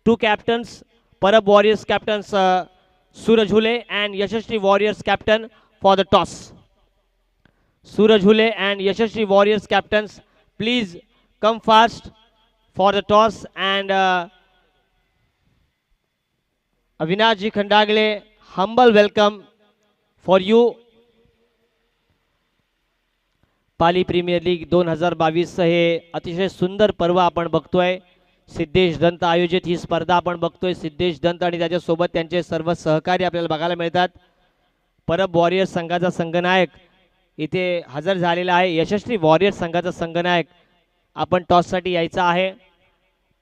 two captains, Parab Warriors captains Suraj Hule and Yashasvi Warriors captain for the toss. Suraj Hule and Yashasvi Warriors captains, please come fast for the toss. And Avinaji Khandagle, humble welcome for you. Pali premier league 2022 हे अतिशय सुंदर पर्व आपण बघतोय. सिद्धेश दंत आयोजित ही स्पर्धा आपण बघतोय. सिद्धेश दंत आणि त्याच्यासोबत त्यांचे सर्व सहकारी आपल्याला बघायला मिळतात. परब वॉरियर्स संघाचा संघनायक इथे हजर झालेला आहे. यशस्वी वॉरियर्स संघाचा संघनायक आपण टॉससाठी यायचा आहे.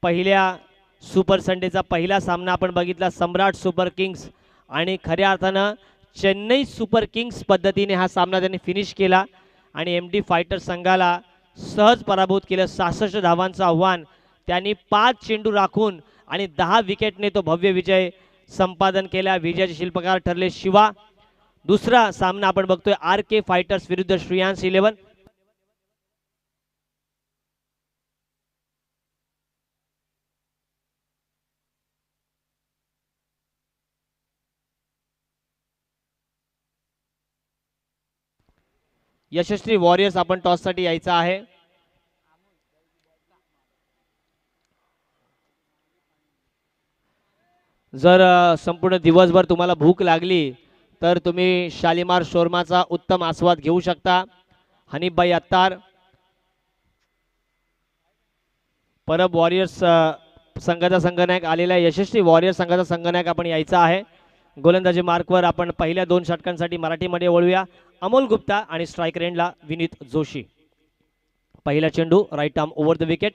पहिल्या सुपर संडेचा पहिला सामना आपण बघितला सम्राट सुपर किंग्स आणि खऱ्या अर्थानं चेन्नई सुपर किंग्स पद्धतीने हा सामना त्यांनी फिनिश केला आणि एमडी फायटर संघाला सहज पराभूत केलं. 66 धावांचं आव्हान त्यांनी 5 चेंडू राखून आणि 10 विकेटने तो भव्य विजय संपादन केला. विजयाचे शिल्पकार ठरले शिवा. दुसरा सामना आपण बघतोय आर के फायटर्स विरुद्ध श्रेयांस 11. यशस्वी वॉरियर्स आपण टॉससाठी यायचा आहे. जर संपूर्ण दिवसभर तुम्हाला भूक लागली तर तुम्ही शालिमार शोरमाचा उत्तम आस्वाद घेऊ शकता. हनीफबाई अत्तार, परब वॉरियर्स संघाचा संघनायक आलेला आहे. यशस्वी वॉरियर्स संघाचा संघनायक आपण यायचा आहे. गोलंदाजी मार्कवर आपण पहिल्या 2 षटकांसाठी मराठीमध्ये वळूया. अमोल गुप्ता आणि स्ट्राईक रेंजला विनीत जोशी. पहिला चेंडू right arm over the wicket.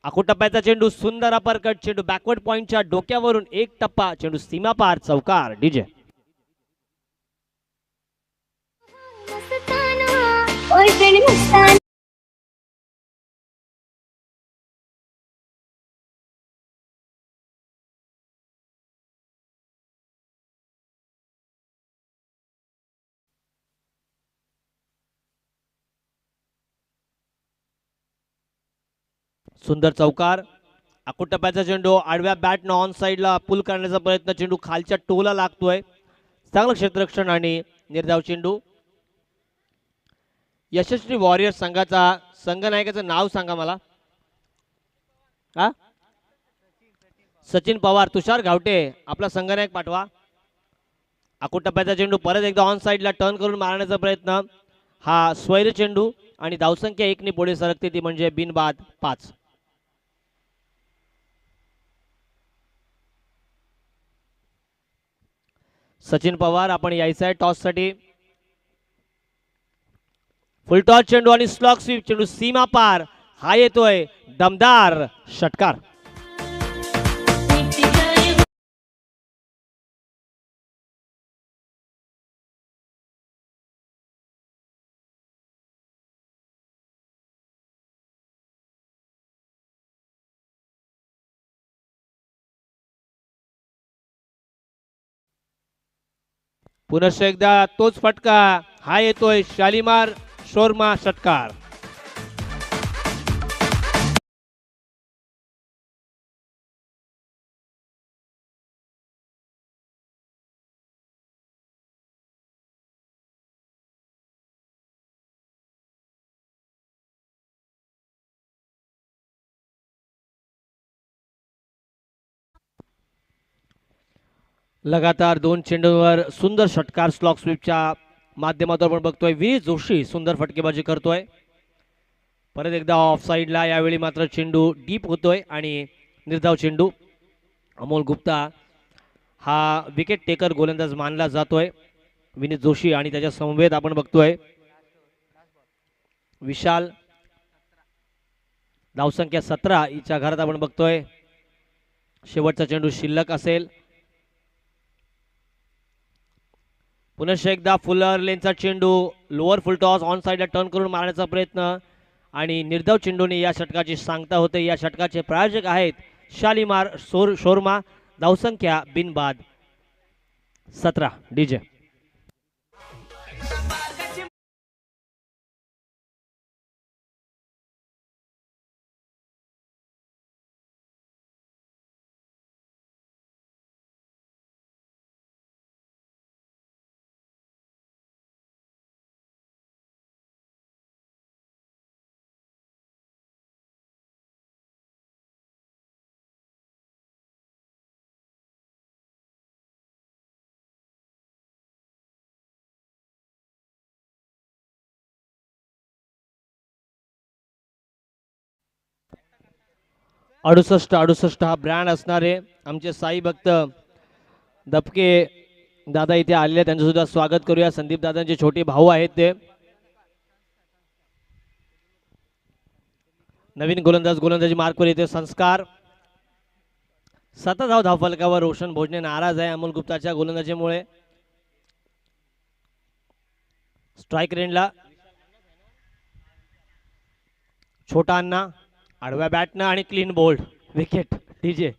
आकुटप्प्याचा चेंडू सुंदर अपरकट चेंडू बॅकवर्ड पॉइंटच्या डोक्यावरून एक टप्पा चेंडू सीमा पार चौकार. डीजे सुंदर चौकार. आकुटप्प्याचा चेंडू आडव्या बॅटनं ऑन साईडला पुल करण्याचा प्रयत्न. चेंडू खालच्या टोला लागतोय. चांगलं क्षेत्ररक्षण आणि निर्धाव चेंडू. यशस्वी वॉरियर्स संघाचा संघनायकाचं नाव सांगा मला. हा, सचिन पवार. तुषार घावटे आपला संघनायक पाठवा. आकुटप्प्याचा चेंडू परत एकदा ऑन साईडला टर्न करून मारण्याचा प्रयत्न. हा स्वैर चेंडू आणि धावसंख्या 1 ने पुढे सरकते ती म्हणजे बिनबाद 5. सचिन पवार आपण यायचं आहे टॉससाठी. फुल टॉस चेंडू आणि स्लॉग स्वीप चेंडू सीमा पार. हा येतोय दमदार षटकार. पुनश्च एकदा तोच फटका. हा येतोय शालिमार शोरमा षटकार. लगातार 2 चेंडूंवर सुंदर षटकार स्लॉक स्वीपच्या माध्यमातून आपण बघतोय. वी जोशी सुंदर फटकेबाजी करतोय. परत एकदा ऑफ साईडला. यावेळी मात्र चेंडू डीप होतोय आणि निर्धाव चेंडू. अमोल गुप्ता हा विकेट टेकर गोलंदाज मानला जातोय. विनीत जोशी आणि त्याच्या समवेत आपण बघतोय विशाल. धावसंख्या 17 हिच्या घरात आपण बघतोय. शेवटचा चेंडू शिल्लक असेल. पुनश्च एकदा फुलर लेनचा चेंडू लोअर फुल टॉस ऑन साईडला टर्न करून मारण्याचा प्रयत्न आणि निर्धाव चेंडूने या षटकाची सांगता होते. या षटकाचे प्रायोजक आहेत शालिमार शोरमा. धावसंख्या बिनबाद 17. डीजे 68 हा ब्रँड असणारे आमचे साई भक्त दपके दादा इथे आलेले आहेत, त्यांचं सुद्धा स्वागत करूया. संदीप दादांचे छोटे भाऊ आहेत ते. नवीन गोलंदाजी मार्कवर येते संस्कार. 7 धाव फलकावर रोशन भोजने नाराज आहे अमोल गुप्ताच्या गोलंदाजीमुळे. स्ट्राइक रेंजला छोटा अण्णा आडव्या बॅटनं आणि क्लीन बोल्ड विकेट. डीजे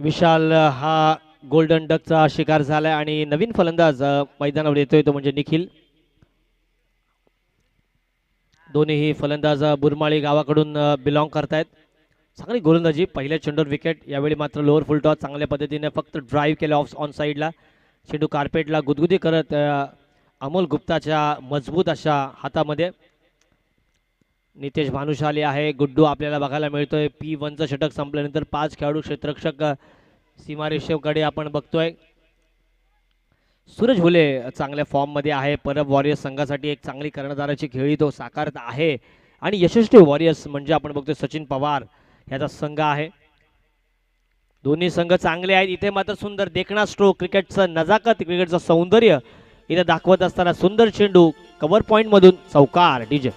विशाल हा गोल्डन डकचा शिकार झालाय आणि नवीन फलंदाज मैदानावर येतोय तो म्हणजे निखिल. दोन्ही फलंदाज बुरमाळी गावाकडून बिलॉंग करतायत. चांगली गोलंदाजी, पहिल्या चेंडूवर विकेट. यावेळी मात्र लोअर फुल टॉस चांगल्या पद्धतीने फक्त ड्राईव्ह केला ऑन साईडला. चेंडू कार्पेटला गुदगुदी करत अमोल गुप्ताच्या मजबूत अशा हातामध्ये. नितेश भानुशाली आहे. गुड्डू आपल्याला बघायला मिळतोय. P1चं षटक संपल्यानंतर 5 खेळाडू क्षेत्ररक्षक सीमारेषेकडे आपण बघतोय. सूरज भुले चांगल्या फॉर्म मध्ये आहे. परब वॉरियर्स संघासाठी एक चांगली कर्णधाराची खेळी तो साकारत आहे आणि यशस्वी वॉरियर्स म्हणजे आपण बघतोय सचिन पवार याचा संघ आहे. दोन्ही संघ चांगले आहेत. इथे मात्र सुंदर देखणा स्ट्रोक, क्रिकेटचं नजाकत, क्रिकेटचं सौंदर्य इथे दाखवत असताना सुंदर चेंडू कव्हर पॉइंट मधून चौकार. डीजे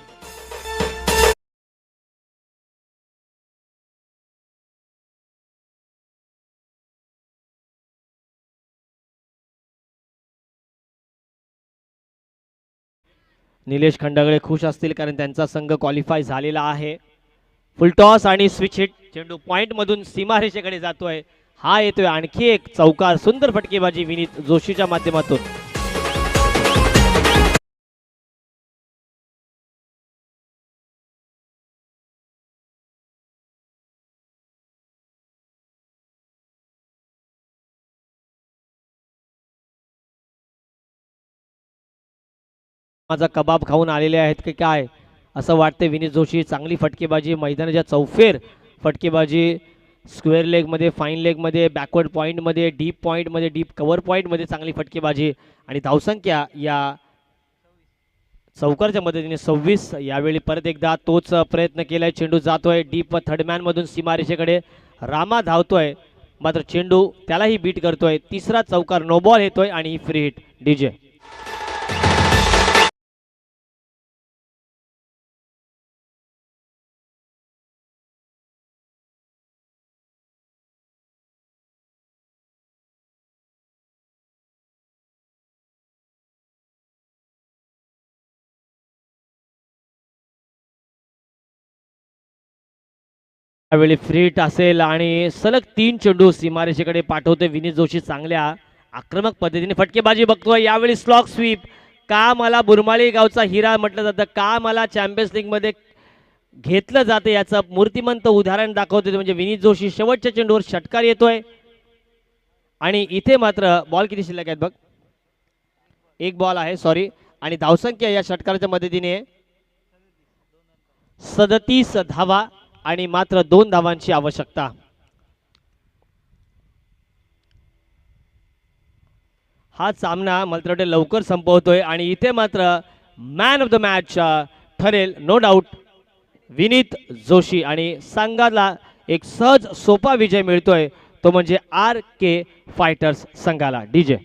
निलेश खंडागळे खुश असतील कारण त्यांचा संघ क्वालिफाय झालेला आहे. फुलटॉस आणि स्विच हिट. चेंडू पॉइंट मधून सीमारेषेकडे जातोय. हा येतोय आणखी एक चौकार. सुंदर फटकेबाजी विनीत जोशीच्या माध्यमातून. माझा कबाब खाऊन आलेले आहेत की काय असं वाटते. विनीत जोशी चांगली फटकेबाजी, मैदानाच्या चौफेर फटकेबाजी, स्क्वेअर लेग मध्ये, फाईन लेग मध्ये, बॅकवर्ड पॉइंट मध्ये, डीप पॉइंट मध्ये, डीप कव्हर पॉइंट मध्ये चांगली फटकेबाजी आणि धावसंख्या या चौकारच्या मदतीने 26. यावेळी परत एकदा तोच प्रयत्न केलाय. चेंडू जातोय डीप थर्ड मॅन मधून सीमारेषेकडे. रामा धावतोय मात्र चेंडू त्यालाही बीट करतोय. तिसरा चौकार, नो बॉल येतोय आणि फ्री हिट. डीजे यावेळी फ्री हिट असेल आणि सलग 3 चेंडू सीमारेषेकडे पाठवते विनीत जोशी. चांगल्या आक्रमक पद्धतीने फटकेबाजी बघतोय. यावेळी स्लॉक स्वीप. का मला बुरमाळी गावचा हिरा म्हटलं जातं, का मला चॅम्पियन्स लीग मध्ये घेतलं जातं याचं मूर्तिमंत उदाहरण दाखवते म्हणजे विनीत जोशी. शेवटच्या चेंडूवर षटकार येतोय आणि इथे मात्र बॉल किती शिल्लक आहेत बघ, एक बॉल आहे सॉरी. आणि धावसंख्या या षटकाराच्या मदतीने 37 धावा आणि मात्र 2 धावांची आवश्यकता. हा सामना मला वाटते लवकर संपवतोय आणि इथे मात्र मॅन ऑफ द मॅच ठरेल नो डाऊट विनीत जोशी आणि संघाला एक सहज सोपा विजय मिळतोय तो म्हणजे RK फायटर्स संघाला. डीजे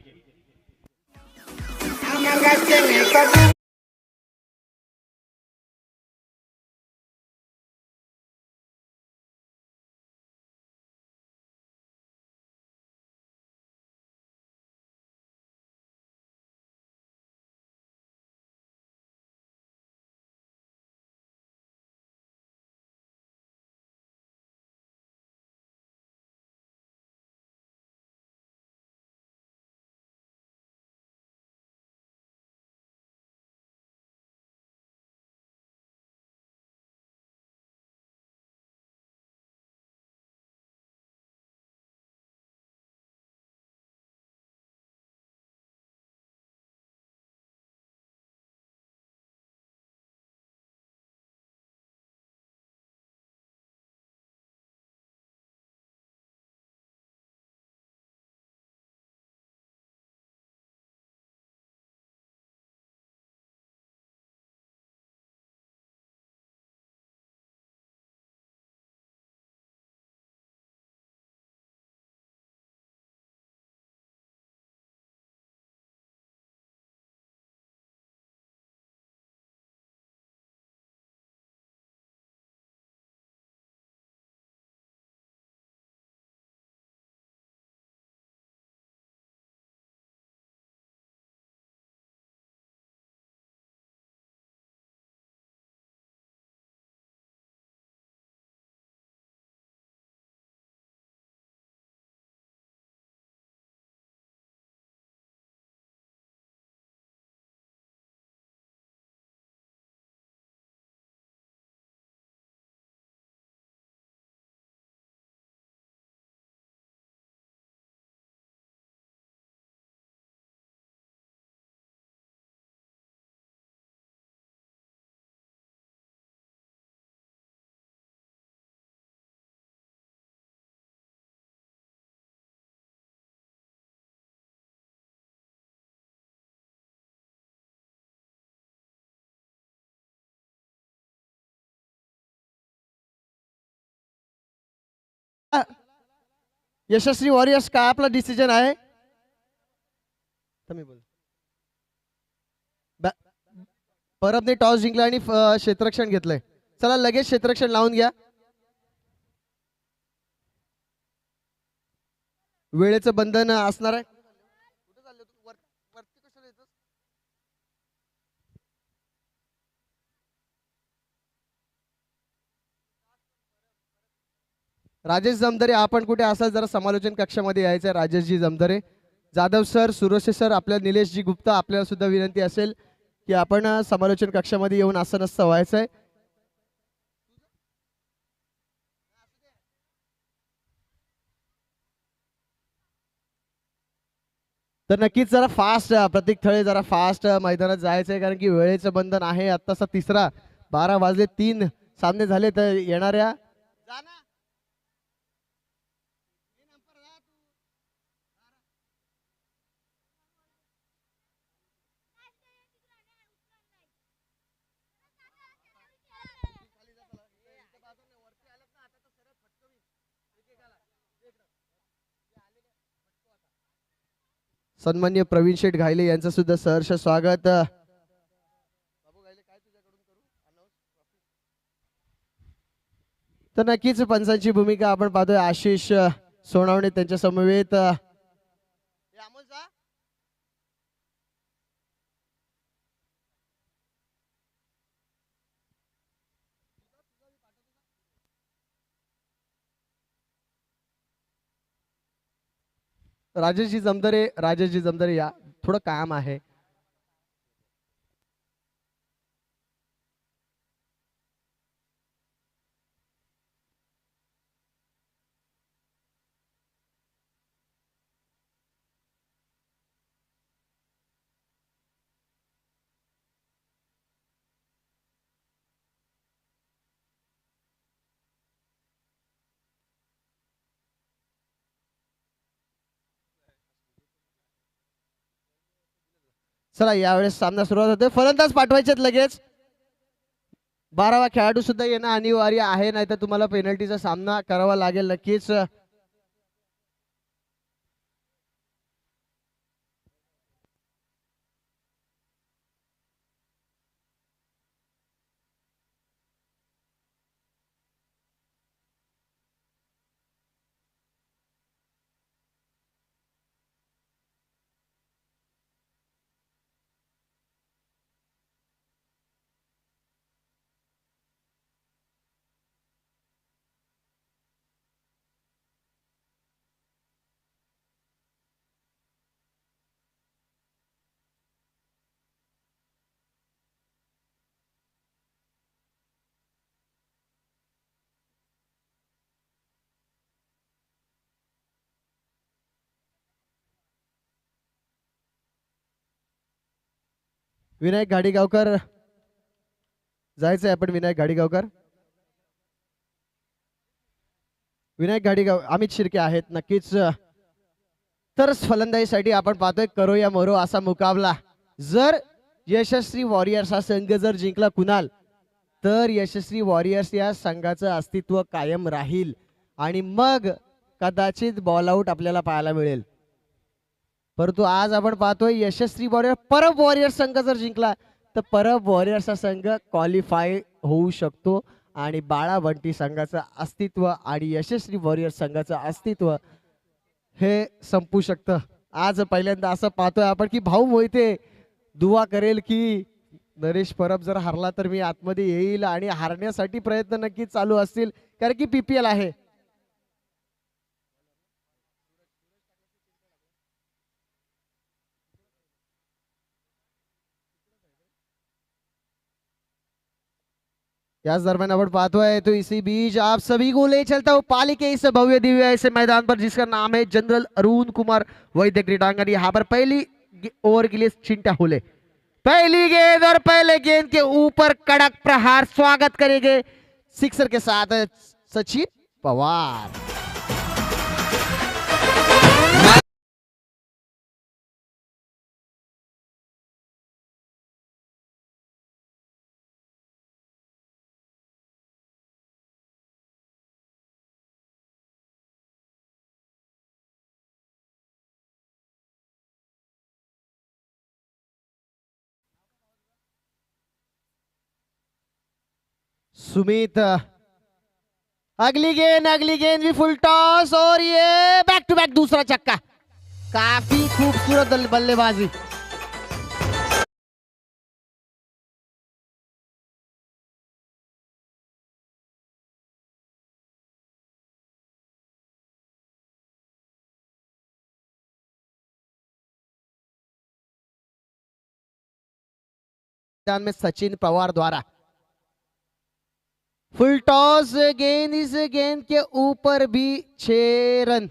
यशस्वी वॉरियर्स काय आपला डिसिजन आहे? तुम्ही बोल. परबने टॉस जिंकला आणि क्षेत्ररक्षण घेतलंय. चला लगेच क्षेत्ररक्षण लावून घ्या. वेळेचं बंधन असणार आहे. राजेश जमदरे आपण कुठे असाल जरा समालोचन कक्षामध्ये यायचं. राजेशजी जमदरे, जाधव सर, सुरोशे सर, आपल्या निलेशजी गुप्ता आपल्याला सुद्धा विनंती असेल की आपण समालोचन कक्षामध्ये येऊन असं नसतं व्हायचंय. तर नक्कीच जरा फास्ट प्रतीक थळे जरा फास्ट मैदानात जायचंय कारण की वेळेचं बंधन आहे. आत्ताचा तिसरा 12 वाजले 3 सामने झाले तर येणाऱ्या सन्मान्य प्रवीण शेठ घायले यांचं सुद्धा सहर्ष स्वागत. तर नक्कीच पंचांची भूमिका आपण पाहतोय. आशिष सोनावणे त्यांच्या समवेत राजेशजी जमदरे या, थोडं काम आहे. चला यावेळेस सामना सुरुवात होते. फलंदाज पाठवायचे लगेच. 12वा खेळाडू सुद्धा येणं अनिवार्य आहे, नाहीतर तुम्हाला पेनल्टीचा सामना करावा लागेल नक्कीच. विनायक गाडीगावकर जायचंय आपण. विनायक गाडीगाव, अमित शिर्के आहेत नक्कीच. तर फलंदाजीसाठी आपण पाहतोय करो या मरो असा मुकाबला. जर यशस्वी वॉरियर्स हा संघ जर जिंकला कुणाल, तर यशस्वी वॉरियर्स या संघाचं अस्तित्व कायम राहील आणि मग कदाचित बॉल आउट आपल्याला पाहायला मिळेल. परंतु आज आपण पाहतोय यशस्वी परब वॉरियर्स संघ जर जिंकला तर परब वॉरियर्सचा संघ क्वालिफाय होऊ शकतो आणि बाळा बंटी संघाचं अस्तित्व आणि यशस्वी वॉरियर्स संघाचं अस्तित्व हे संपू शकतं. आज पहिल्यांदा असं पाहतोय आपण की भाऊ मोहिते दुवा करेल की नरेश परब जर हरला तर मी आतमध्ये येईल आणि हारण्यासाठी प्रयत्न नक्कीच चालू असतील कारण की PPL आहे. याच दरम्यान आपण पाहतोय तो इसी बीच आप सभी को ले चलता हूँ पाली के इस भव्य दिव्य ऐसे मैदान पर जिसका नाम है जनरल अरुण कुमार वैद्य क्रीडांगन. यहाँ पर पहली ओवर के लिए चिंटा होले, पहली गेंद और पहले गेंद के ऊपर कड़क प्रहार स्वागत करेंगे सिक्सर के साथ सचिन पवार. सुमित, अगली गेंद भी फुल टॉस और ये बैक टू बैक दूसरा छक्का। काफी खूबसूरत बल्लेबाजी। में सचिन पवार द्वारा फुल टॉस गेंद, इस गेंद के ऊपर भी 6 रन।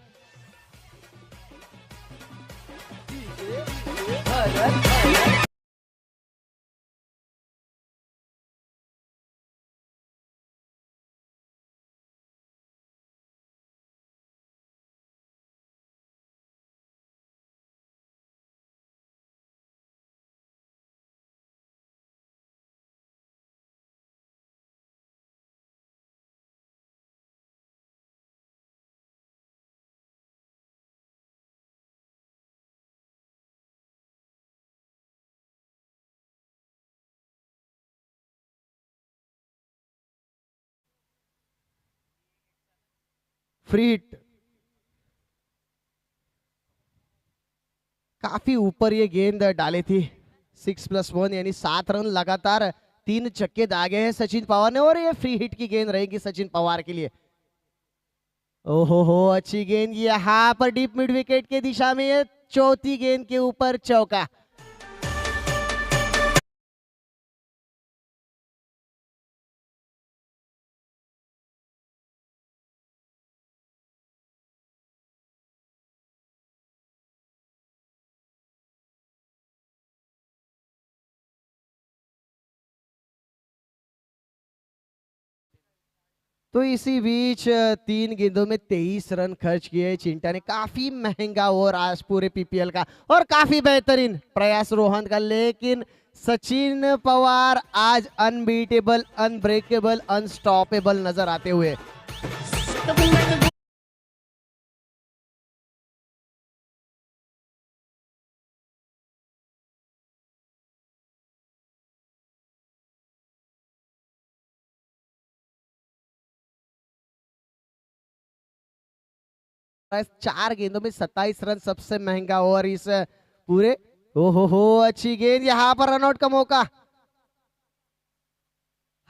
फ्री हिट, काफी ऊपर ये गेंद डाली थी। 6+1 यानी 7 रन लगातार 3 छक्के दागे हैं सचिन पवार ने और ये फ्री हिट की गेंद रहेगी सचिन पवार के लिए। ओहो हो, अच्छी गेंद यहाँ पर डीप मिड विकेट के दिशा में, ये चौथी गेंद के ऊपर चौका। तो इसी बीच 3 गेंदों में 23 रन खर्च किए चिंटा ने। काफी महंगा ओवर आज पूरे पीपीएल का और काफी बेहतरीन प्रयास रोहन का, लेकिन सचिन पवार आज अनबीटेबल, अनब्रेकेबल, अनस्टॉपेबल नजर आते हुए। चार गेंदों में 27 रन, सबसे महंगा ओवर इस पूरे। ओहो हो, अच्छी गेंद, यहाँ पर रनआउट का मौका।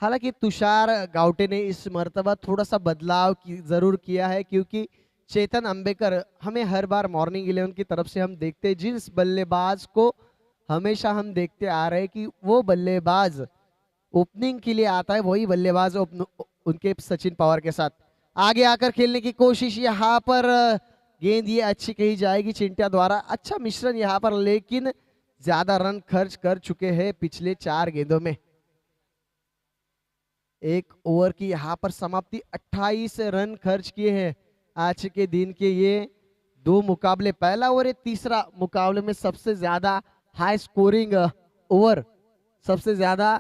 हालांकि तुषार गावटे ने इस मर्तबा थोड़ा सा बदलाव जरूर किया है, क्योंकि चेतन अंबेकर हमें हर बार मॉर्निंग 11 की तरफ से हम देखते हैं, जिस बल्लेबाज को हमेशा हम देखते आ रहे हैं कि वो बल्लेबाज ओपनिंग के लिए आता है, वही बल्लेबाज उनके सचिन पवार के साथ आगे आकर खेलने की कोशिश। यहाँ पर गेंद ये अच्छी कही जाएगी चिंटा द्वारा, अच्छा मिश्रण यहाँ पर, लेकिन ज्यादा रन खर्च कर चुके हैं पिछले 4 गेंदों में। एक ओवर की यहाँ पर समाप्ति, 28 रन खर्च किए हैं आज के दिन के ये 2 मुकाबले, पहला ओवर, तीसरा मुकाबले में सबसे ज्यादा हाई स्कोरिंग ओवर, सबसे ज्यादा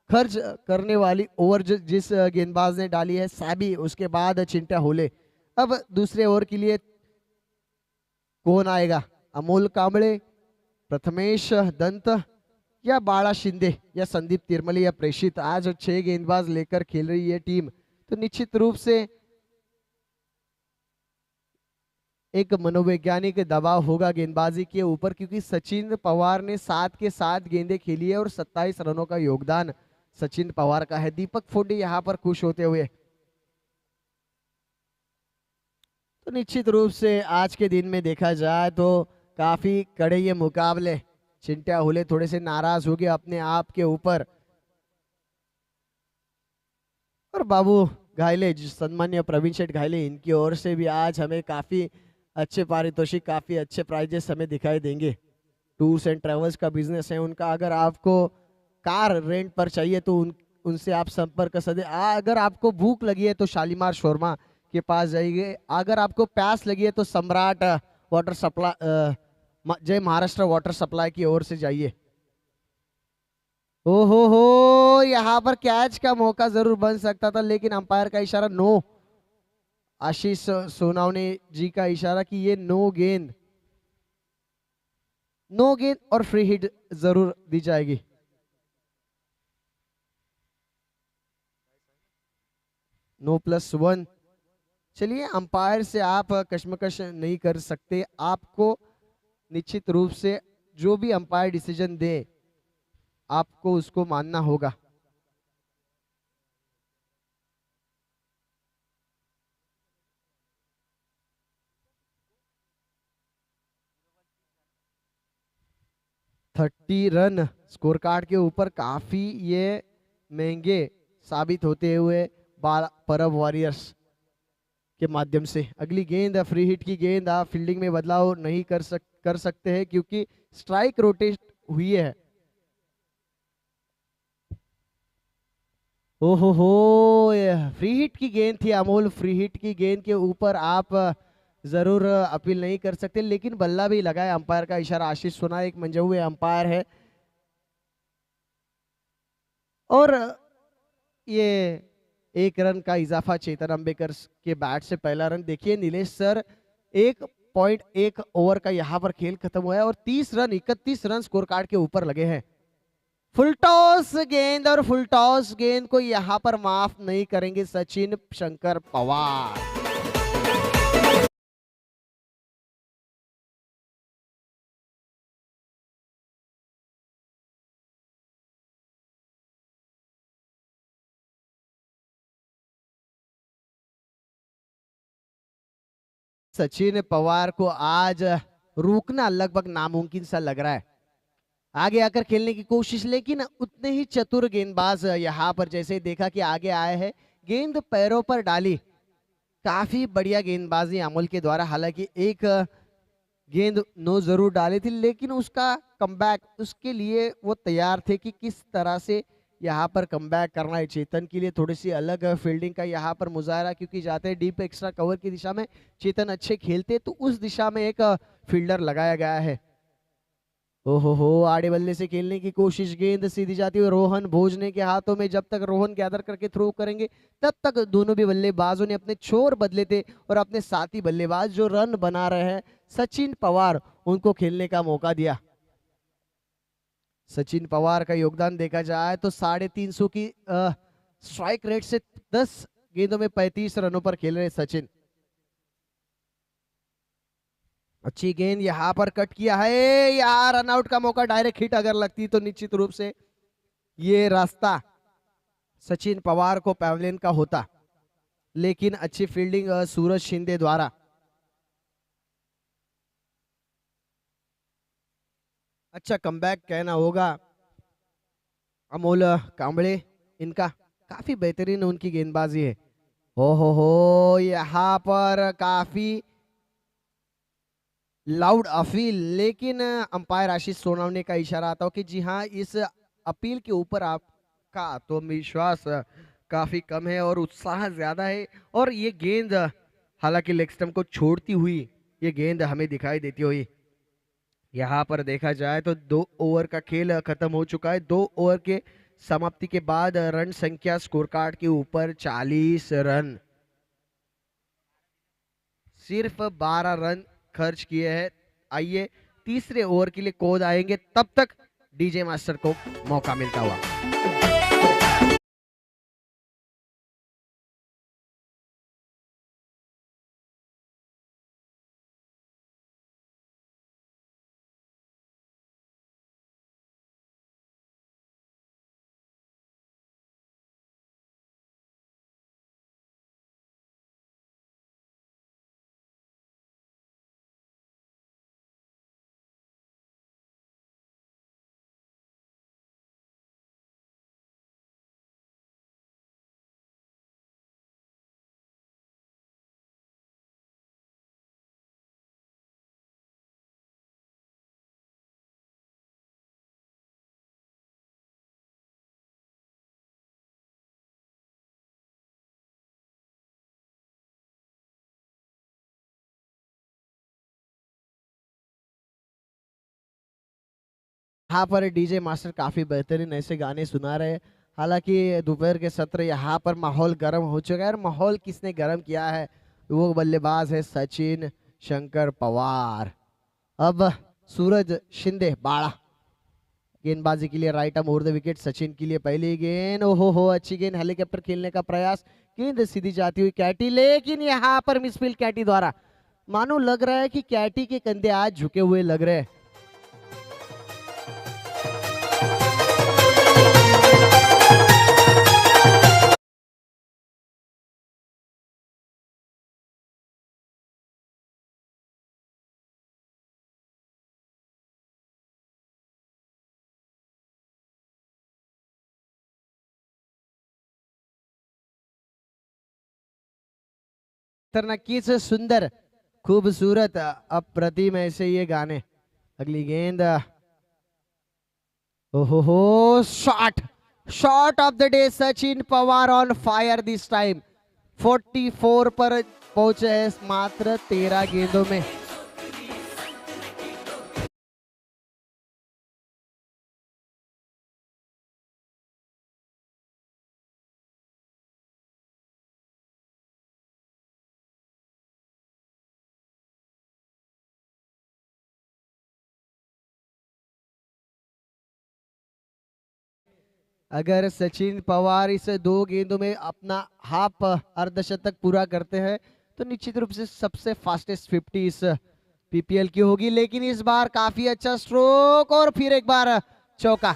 खर्च करने वाली ओवर जिस गेंदबाज ने डाली है सैबी, उसके बाद चिंटा होले। अब दूसरे ओवर के लिए कौन आएगा? अमोल कांबळे, प्रथमेश दंत या बाळा शिंदे या संदीप तिरमली या प्रेषित? आज 6 गेंदबाज लेकर खेल रही है टीम, तो निश्चित रूप से एक मनोवैज्ञानिक दबाव होगा गेंदबाजी के ऊपर, क्योंकि सचिन पवार ने 7 के 7 गेंदें खेली है और 27 रनों का योगदान सचिन पवार का है। दीपक फोंडे यहाँ पर खुश होते हुए। तो निश्चित रूप से आज के दिन में देखा जाए तो काफी कड़े ये मुकाबले। चिंटा हुले थोड़े से नाराज हो गए अपने आप के ऊपर, और बाबू घायले, सम्मान्य प्रवीण शेठ घायले, इनकी ओर से भी आज हमें काफी अच्छे पारितोषिक, काफी अच्छे प्राइजेस हमें दिखाई देंगे। टूर्स एंड ट्रेवल्स का बिजनेस है उनका, अगर आपको कार रेंट पर चाहिए तो उनसे आप संपर्क कर सकते। अगर आपको भूख लगी है तो शालीमार शोरमा के पास जाइए, अगर आपको प्यास लगी है तो सम्राट वाटर सप्लाई, जय महाराष्ट्र वाटर सप्लाई की ओर से जाइए। ओहो हो, यहाँ पर कैच का मौका जरूर बन सकता था, लेकिन अंपायर का इशारा नो, आशीष सोनावने जी का इशारा कि ये नो गेंद, नो गेंद और फ्री हिट जरूर दी जाएगी। 9+1। चलिए, अंपायर से आप कशमकश नहीं कर सकते, आपको निश्चित रूप से जो भी अंपायर डिसीजन दे आपको उसको मानना होगा। थर्टी रन स्कोर कार्ड के ऊपर काफी ये महंगे साबित होते हुए परब वॉरियर्स के माध्यम से। अगली गेंद फ्री हिट की गेंद, आप फील्डिंग में बदलाव नहीं कर सकते हैं क्योंकि स्ट्राइक रोटेट हुई है। ओहो हो, फ्री हिट की गेंद थी अमोल। फ्री हिट की गेंद के ऊपर आप जरूर अपील नहीं कर सकते, लेकिन बल्ला भी लगाए। अंपायर का इशारा आशीष सोना एक मंजे हुए अंपायर है और ये 1 रन का इजाफा चेतन अंबेकर के बैट से पहला रन। देखिए नीलेश सर, 1.1 ओवर का यहाँ पर खेल खत्म हुआ है और 30 रन 31 रन स्कोर कार्ड के ऊपर लगे हैं। फुल टॉस गेंद और फुल टॉस गेंद को यहाँ पर माफ नहीं करेंगे सचिन शंकर पवार। सचिन पवार को आज रोकना लगभग नामुमकिन सा लग रहा है। आगे आकर खेलने की कोशिश, लेकिन उतने ही चतुर गेंदबाज यहाँ पर जैसे देखा कि आगे आए हैं, गेंद पैरों पर डाली। काफी बढ़िया गेंदबाजी अमोल के द्वारा। हालांकि एक गेंद नो जरूर डाली थी, लेकिन उसका कमबैक, उसके लिए वो तैयार थे कि किस तरह से यहाँ पर कमबैक करना है। चेतन के लिए थोड़ी सी अलग फील्डिंग का यहाँ पर मुजाहरा, क्योंकि जाते हैं डीप एक्स्ट्रा कवर की दिशा में चेतन अच्छे खेलते, तो उस दिशा में एक फील्डर लगाया गया है। ओहो हो, आड़े बल्ले से खेलने की कोशिश, गेंद सीधी जाती हुई रोहन भोजने के हाथों में। जब तक रोहन गैदर करके थ्रो करेंगे तब तक दोनों भी बल्लेबाजों ने अपने छोर बदले थे और अपने साथी बल्लेबाज जो रन बना रहे हैं सचिन पवार, उनको खेलने का मौका दिया। सचिन पवार का योगदान देखा जाए तो 350 की स्ट्राइक रेट से 10 गेंदों में 35 रनों पर खेल रहे सचिन। अच्छी गेंद यहाँ पर कट किया है यार, रनआउट का मौका। डायरेक्ट हिट अगर लगती तो निश्चित रूप से ये रास्ता सचिन पवार को पैवेलियन का होता, लेकिन अच्छी फील्डिंग सूरज शिंदे द्वारा। अच्छा कमबैक कहना होगा अमोल कांबळे, इनका काफी बेहतरीन उनकी गेंदबाजी है। हो, यहाँ पर काफी लाउड अपील, लेकिन अंपायर आशीष सोनावने का इशारा आता हो कि जी हाँ, इस अपील के ऊपर आपका आत्मविश्वास काफी कम है और उत्साह ज्यादा है। और ये गेंद हालांकि लेग स्टंप को छोड़ती हुई ये गेंद हमें दिखाई देती हुई। यहाँ पर देखा जाए तो 2 ओवर का खेल खत्म हो चुका है। 2 ओवर के समाप्ति के बाद रन संख्या स्कोर कार्ड के ऊपर 40 रन, सिर्फ 12 रन खर्च किए हैं। आइए तीसरे ओवर के लिए कोद आएंगे, तब तक डीजे मास्टर को मौका मिलता हुआ। यहाँ पर डीजे मास्टर काफी बेहतरीन ऐसे गाने सुना रहे हैं। हालांकि दोपहर के सत्र यहाँ पर माहौल गर्म हो चुका है और माहौल किसने गर्म किया है, वो बल्लेबाज है सचिन शंकर पवार। अब सूरज शिंदे बाड़ा गेंदबाजी के लिए right arm over the wicket. Sachin के लिए पहली गेंद, ओहो हो अच्छी गेंद, हेलीकॉप्टर खेलने का प्रयास, गेंद सीधी जाती हुई कैटी, लेकिन यहाँ पर मिसफील्ड कैटी द्वारा। मानो लग रहा है कि कैटी के कंधे आज झुके हुए लग रहे हैं। तर नक्कीच सुंदर, खूबसूरत, अप्रतिम ऐसे ये गाने। अगली गेंद, ओहो हो, shot of the day, Sachin Pawar on fire this time. 44 पर पहुंचे हैं मात्र 13 गेंदों में। अगर सचिन पवार इस 2 गेंदों में अपना हाफ अर्धशतक पूरा करते हैं तो निश्चित रूप से सबसे फास्टेस्ट 50 इस पीपीएल की होगी। लेकिन इस बार काफी अच्छा स्ट्रोक और फिर एक बार चौका।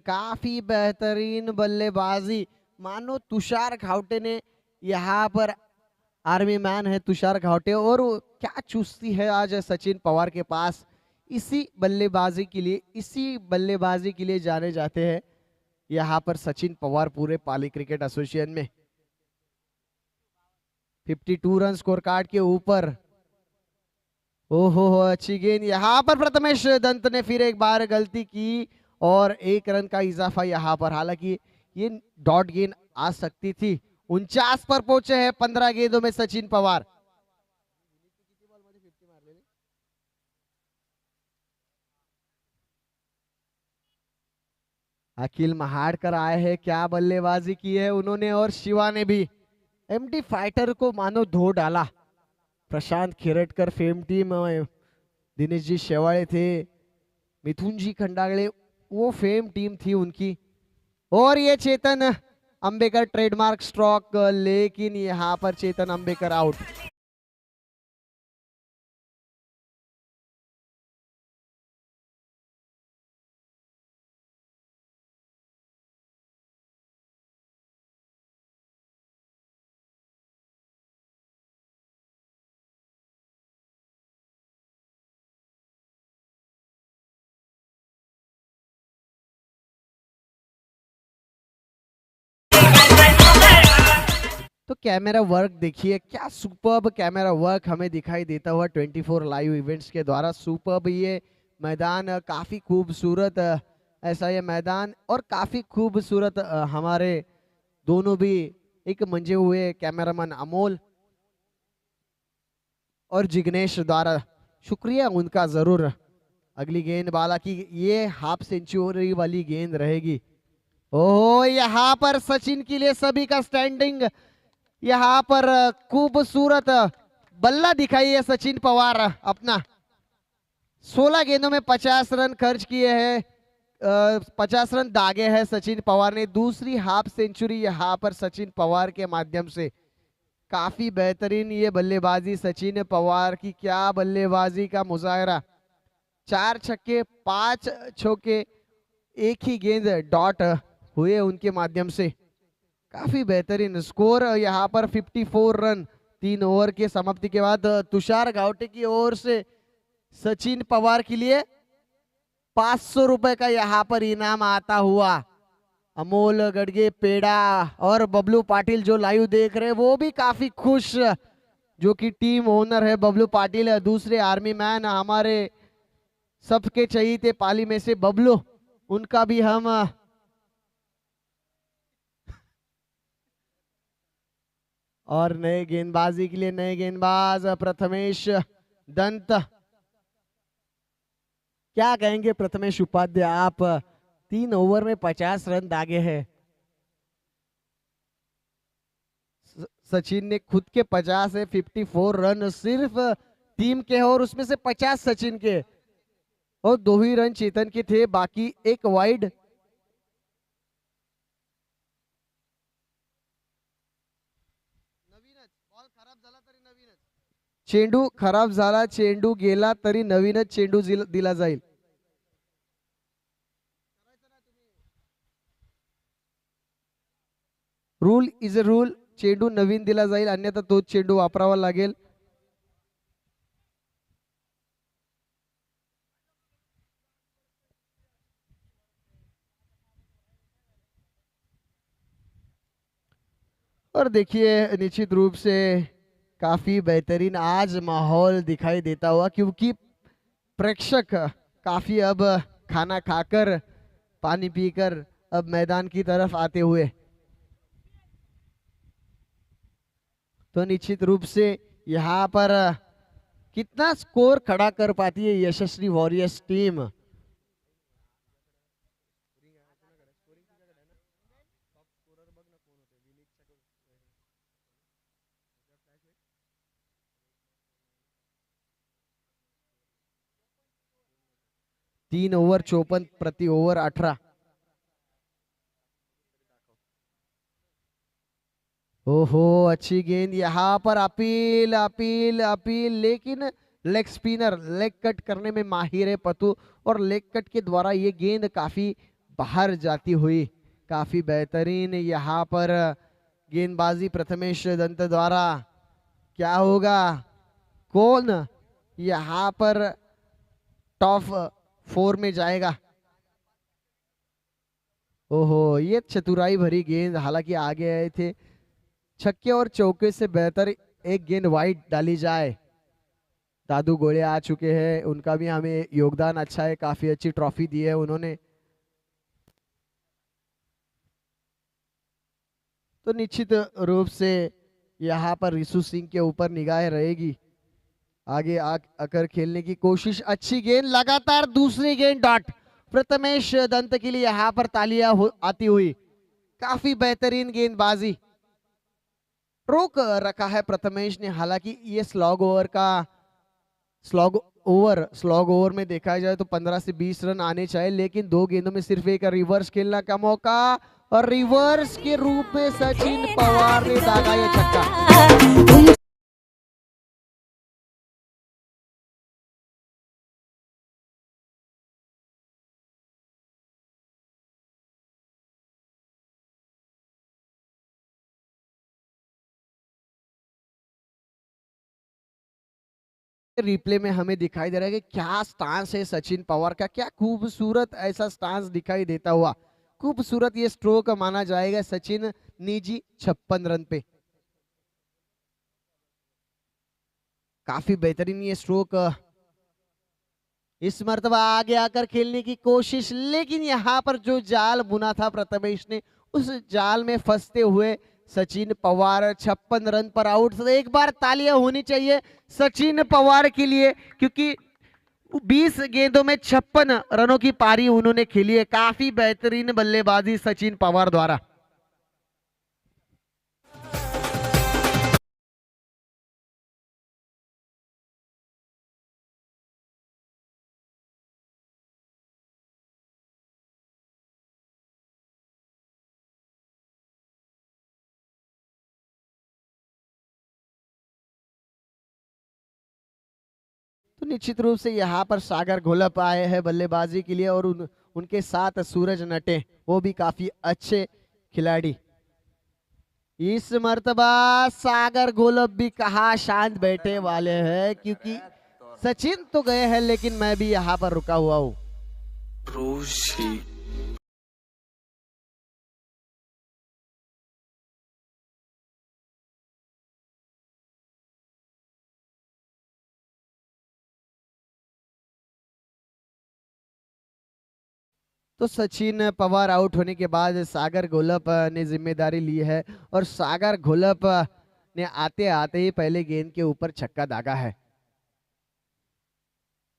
काफी बेहतरीन बल्लेबाजी। मानो तुषार घावटे ने यहाँ पर, आर्मी मैन है तुषार घावटे, और क्या चुस्ती है आज सचिन पवार के पास। इसी बल्लेबाजी के लिए जाने जाते हैं यहाँ पर सचिन पवार पूरे पाली क्रिकेट एसोसिएशन में। 52 रन स्कोर कार्ड के ऊपर। ओहो हो अच्छी गेंद, यहाँ पर प्रथमेश दंत ने फिर एक बार गलती की और 1 रन का इजाफा यहाँ पर। हालांकि ये डॉट गेंद आ सकती थी। 49 पर पहुंचे हैं 15 गेंदों में सचिन पवार। अखिल महाड़कर आए हैं, क्या बल्लेबाजी की है उन्होंने, और शिवा ने भी। एमटी फाइटर को मानो धो डाला। प्रशांत खिरटकर फेम टीम, दिनेश जी शेवाड़े थे, मिथुन जी खंडागड़े, वो फेम टीम थी उनकी। और ये चेतन अंबेकर ट्रेडमार्क स्ट्रोक, लेकिन यहाँ पर चेतन अंबेकर आउट। तो कैमरा वर्क देखिए, क्या सुपर्ब कैमरा वर्क हमें दिखाई देता हुआ 24 लाइव इवेंट्स के द्वारा। सुपर्ब ये मैदान, काफी खूबसूरत ऐसा ये मैदान, और काफी खूबसूरत हमारे दोनों भी एक मंजे हुए कैमरामैन अमोल और जिग्नेश द्वारा, शुक्रिया उनका जरूर। अगली गेंद बाला की, ये हाफ सेंचुरी वाली गेंद रहेगी। ओहो, यहाँ पर सचिन के लिए सभी का स्टैंडिंग। यहाँ पर खूबसूरत बल्ला दिखाई है सचिन पवार अपना। 16 गेंदों में 50 रन खर्च किए हैं, 50 रन दागे हैं सचिन पवार ने। दूसरी हाफ सेंचुरी यहाँ पर सचिन पवार के माध्यम से। काफी बेहतरीन ये बल्लेबाजी सचिन पवार की, क्या बल्लेबाजी का मुजाहरा। 4 छक्के 5 चौके, एक ही गेंद डॉट हुए उनके माध्यम से। काफी बेहतरीन स्कोर यहाँ पर 54 रन 3 ओवर के समाप्ति के बाद। तुषार घावटे की ओर से सचिन पवार के लिए 500 रुपए का यहाँ पर इनाम आता हुआ। अमोल गड़गे, पेड़ा और बबलू पाटिल जो लाइव देख रहे हैं वो भी काफी खुश, जो कि टीम ओनर है बबलू पाटिल। दूसरे आर्मी मैन हमारे सबके चहीते पाली में से बबलू, उनका भी हम और नए गेंदबाजी के लिए नए गेंदबाज प्रथमेश दंत। क्या कहेंगे प्रथमेश उपाध्याय, आप 3 ओवर में 50 रन दागे हैं। सचिन ने खुद के 50 है, 54 रन सिर्फ टीम के हैं और उसमें से 50 सचिन के और 2 ही रन चेतन के थे, बाकी एक वाइड। चेंडू खराब झाला, चेंडू गेला तरी नवीनच चेंडू दिला जाईल. Rule is a rule. चेंडू नवीन दिला जाईल, अन्यथा तोच चेंडू वापरावा लागेल. और देखिए निश्चित रूप से काफी बेहतरीन आज माहौल दिखाई देता हुआ, क्योंकि प्रेक्षक काफी अब खाना खाकर पानी पीकर अब मैदान की तरफ आते हुए, तो निश्चित रूप से यहाँ पर कितना स्कोर खड़ा कर पाती है यशस्वी वॉरियर्स टीम. तीन ओवर 54 प्रति ओवर 18. ओहो अच्छी गेंद यहाँ पर, अपील अपील अपील, लेकिन लेग स्पिनर लेग कट करने में माहिर है पतु, और लेग कट के द्वारा ये गेंद काफी बाहर जाती हुई. काफी बेहतरीन यहाँ पर गेंदबाजी प्रथमेश दंत द्वारा. क्या होगा, कौन यहाँ पर टॉप 4 में जाएगा. ओहो ये चतुराई भरी गेंद, हालांकि आगे आए थे. छक्के और चौके से बेहतर एक गेंद वाइड डाली जाए. दादू गोले आ चुके हैं, उनका भी हमें योगदान अच्छा है, काफी अच्छी ट्रॉफी दी है उन्होंने. तो निश्चित रूप से यहाँ पर रिशु सिंह के ऊपर निगाह रहेगी. आगे आकर खेलने की कोशिश, अच्छी गेंद, लगातार दूसरी गेंद डॉट. प्रथमेश दंत के लिए यहाँ पर तालियां आती हुई. काफी बेहतरीन गेंदबाजी. रोक रखा है प्रथमेश ने, हालांकि ये स्लॉग ओवर में देखा जाए तो 15 से 20 रन आने चाहिए, लेकिन 2 गेंदों में सिर्फ एक रिवर्स खेलना का मौका, और रिवर्स के रूप में सचिन पवार ने दागा ये छक्का. रिप्ले में हमें दिखाई दे रहा है कि क्या स्टांस है सचिन पवार का, क्या खूबसूरत ऐसा स्टांस दिखाई देता हुआ. खूबसूरत ये स्ट्रोक माना जाएगा सचिन निजी 56 रन पे. काफी बेहतरीन ये स्ट्रोक. इस मर्तबा आगे आकर खेलने की कोशिश, लेकिन यहाँ पर जो जाल बुना था प्रथमेश ने, उस जाल में फंसते हुए सचिन पवार 56 रन पर आउट. एक बार तालियां होनी चाहिए सचिन पवार के लिए, क्योंकि 20 गेंदों में 56 रनों की पारी उन्होंने खेली है. काफी बेहतरीन बल्लेबाजी सचिन पवार द्वारा. तो निश्चित रूप से यहाँ पर सागर घोलप आए हैं बल्लेबाजी के लिए, और उनके साथ सूरज नटे, वो भी काफी अच्छे खिलाड़ी. इस मर्तबा सागर घोलप भी कहा शांत बैठे वाले हैं, क्योंकि सचिन तो गए हैं, लेकिन मैं भी यहाँ पर रुका हुआ हूँ. तो सचिन पवार आउट होने के बाद सागर घोलप ने जिम्मेदारी ली है और सागर घोलप ने आते आते ही पहले गेंद के ऊपर छक्का दागा है।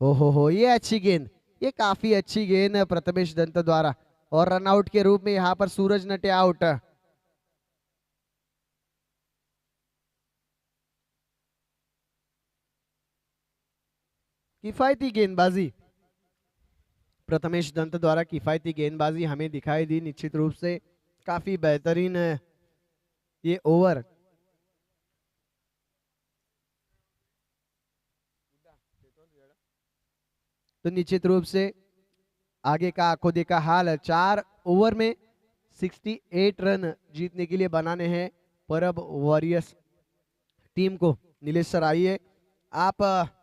हो ये अच्छी गेंद, ये काफी अच्छी गेंद प्रथमेश दंत द्वारा और रनआउट के रूप में यहाँ पर सूरज नटे आउट। किफायती गेंदबाजी प्रथमेश दंत द्वारा, किफायती गेंदबाजी हमें दिखाई दी। निश्चित रूप से काफी बेहतरीन ये ओवर। तो निश्चित रूप से आगे का आंखों देखा हाल है। 4 ओवर में 68 रन जीतने के लिए बनाने हैं परब वॉरियर्स टीम को। नीलेश सर आइए आप,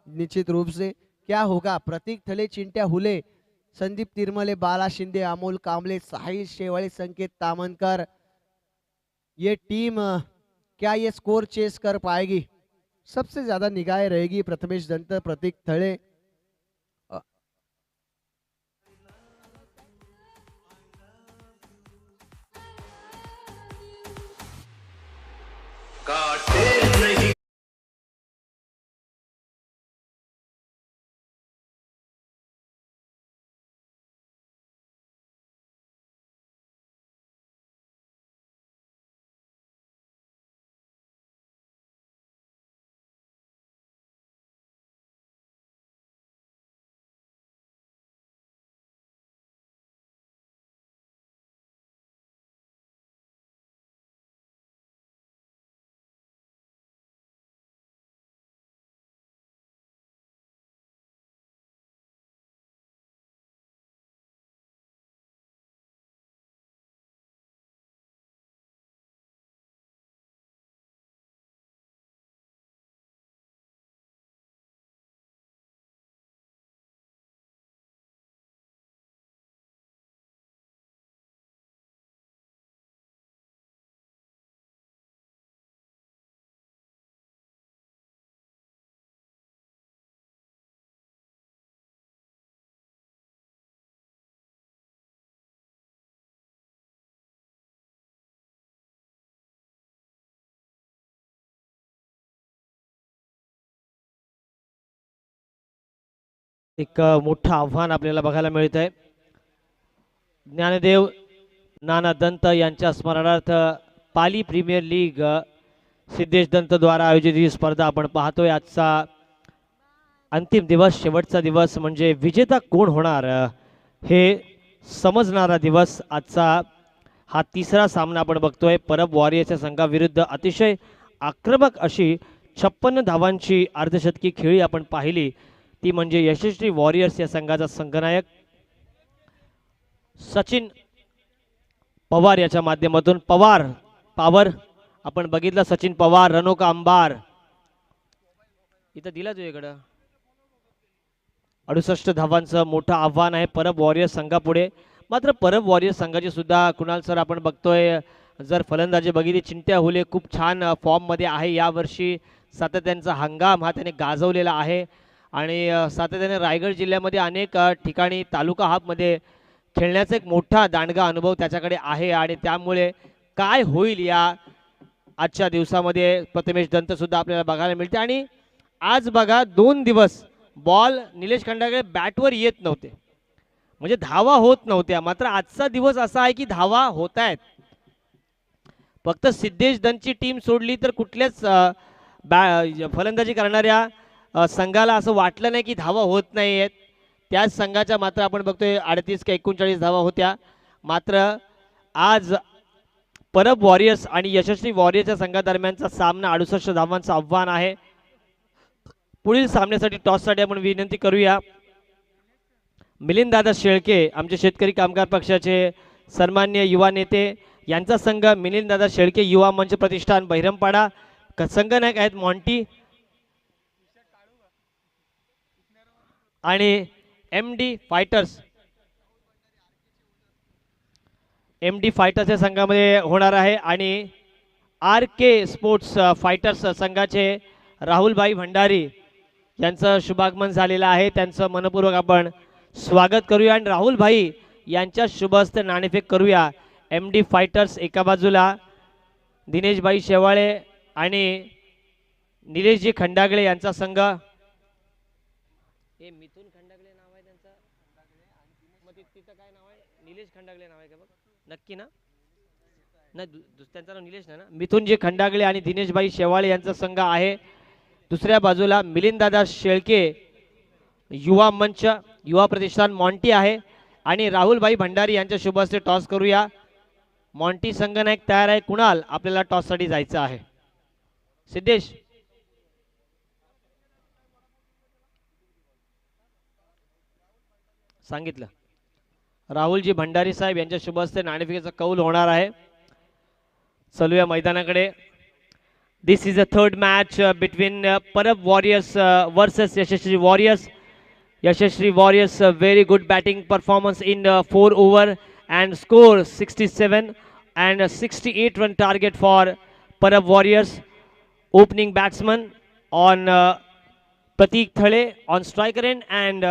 निश्चित रूप से क्या होगा? प्रतीक थले, चिंट्या हुले, संदीप तिरमले, बाला शिंदे, अमोल कांबले, साहिल शेवाळे, संकेत तामनकर, ये टीम क्या ये स्कोर चेस कर पाएगी? सबसे ज्यादा निगाहें रहेगी प्रथमेश दंत, प्रतीक थले। एक मोठं आव्हान आपल्याला बघायला मिळत आहे। ज्ञानदेव नाना दंत यांच्या स्मरणार्थ पाली प्रीमियर लीग सिद्धेश दंत द्वारा आयोजित ही स्पर्धा आपण पाहतोय। आजचा अंतिम दिवस, शेवटचा दिवस म्हणजे विजेता कोण होणार हे समजणारा दिवस। आजचा हा तिसरा सामना आपण बघतोय परब वॉरियर्सच्या संघाविरुद्ध। अतिशय आक्रमक अशी 56 धावांची अर्धशतकी खेळी आपण पाहिली, ती म्हणजे यशस्वी वॉरियर्स या संघाचा संघनायक सचिन पवार याच्या माध्यमातून। पवार पावर आपण बघितलं, सचिन पवार, रनोका अंबार इथं दिला तुझ्याकडं। 68 धावांचं मोठं आव्हान आहे परब वॉरियर्स संघापुढे। मात्र परब वॉरियर्स संघाची सुद्धा कुणाल सर आपण बघतोय, जर फलंदाजी बघितली, चिंट्या हुले खूप छान फॉर्म मध्ये आहे यावर्षी। सातत्याचा हंगाम हा त्याने गाजवलेला आहे आणि सातत्याने रायगड जिल्ह्यामध्ये अनेक ठिकाणी तालुका हाफमध्ये खेळण्याचा एक मोठा दांडगा अनुभव त्याच्याकडे आहे आणि त्यामुळे काय होईल या आजच्या दिवसामध्ये प्रथमेश दंत सुद्धा आपल्याला बघायला मिळते। आणि आज बघा 2 दिवस बॉल निलेश खंडागळे बॅटवर येत नव्हते, म्हणजे धावा होत नव्हत्या। मात्र आजचा दिवस असा आहे की धावा होत आहेत। फक्त सिद्धेश दंतची टीम सोडली तर कुठल्याच फलंदाजी करणाऱ्या संघाला असं वाटलं नाही की धावा होत नाही आहेत। त्याच संघाच्या मात्र आपण बघतोय 38 का 39 धावा होत्या। मात्र आज परब वॉरियर्स आणि यशस्वी वॉरियर्सच्या संघादरम्यानचा सामना 68 धावांचं आव्हान आहे। पुढील सामन्यासाठी टॉससाठी आपण विनंती करूया मिलिंददादा शेळके, आमचे शेतकरी कामगार पक्षाचे सन्माननीय युवा नेते, यांचा संघ मिलिंददादा शेळके युवा मंच प्रतिष्ठान बहिरमपाडा। संघनायक आहेत मॉन्टी आणि एमडी फायटर्स। एमडी फायटर्स या संघामध्ये होणार आहे आणि आर के स्पोर्ट्स फायटर्स संघाचे राहुलभाई भंडारी यांचं शुभागमन झालेलं आहे। त्यांचं मनपूर्वक आपण स्वागत करूया। आणि राहुलभाई यांच्या शुभ हस्ते नाणेफेक करूया. MD फायटर्स एका बाजूला, दिनेशभाई शेवाळे आणि निलेशजी खंडागळे यांचा संघ. हे मिथुन खंडागळे नाव आहे त्यांचं, मग तिथं काय नाव आहे? निलेश खंडागळे नाव आहे का? बघ नक्की ना? नाही त्यांचं नाव निलेश नाही ना. मिथुनजी खंडागळे आणि दिनेशभाई शेवाळे यांचा संघ आहे. दुसऱ्या बाजूला मिलिंददादा शेळके युवा मंच युवा प्रतिष्ठान मॉन्टी आहे आणि राहुलभाई भंडारी यांच्या शुभ हस्ते टॉस करूया. मॉन्टी संघनायक तयार आहे. कुणाल आपल्याला टॉससाठी जायचं आहे. सिद्धेश सांगितलं. राहुलजी भंडारी साहेब यांच्या शुभ हस्ते नाणेफेकीचा कौल होणार आहे. चलूया मैदानाकडे. This is a third match between Parab warriors versus Yashasvi warriors. Yashasri Warriors very good batting performance in 4 over and score 67 and 68 run target for Parab Warriors. Opening batsman on Pratik Thale on striker end and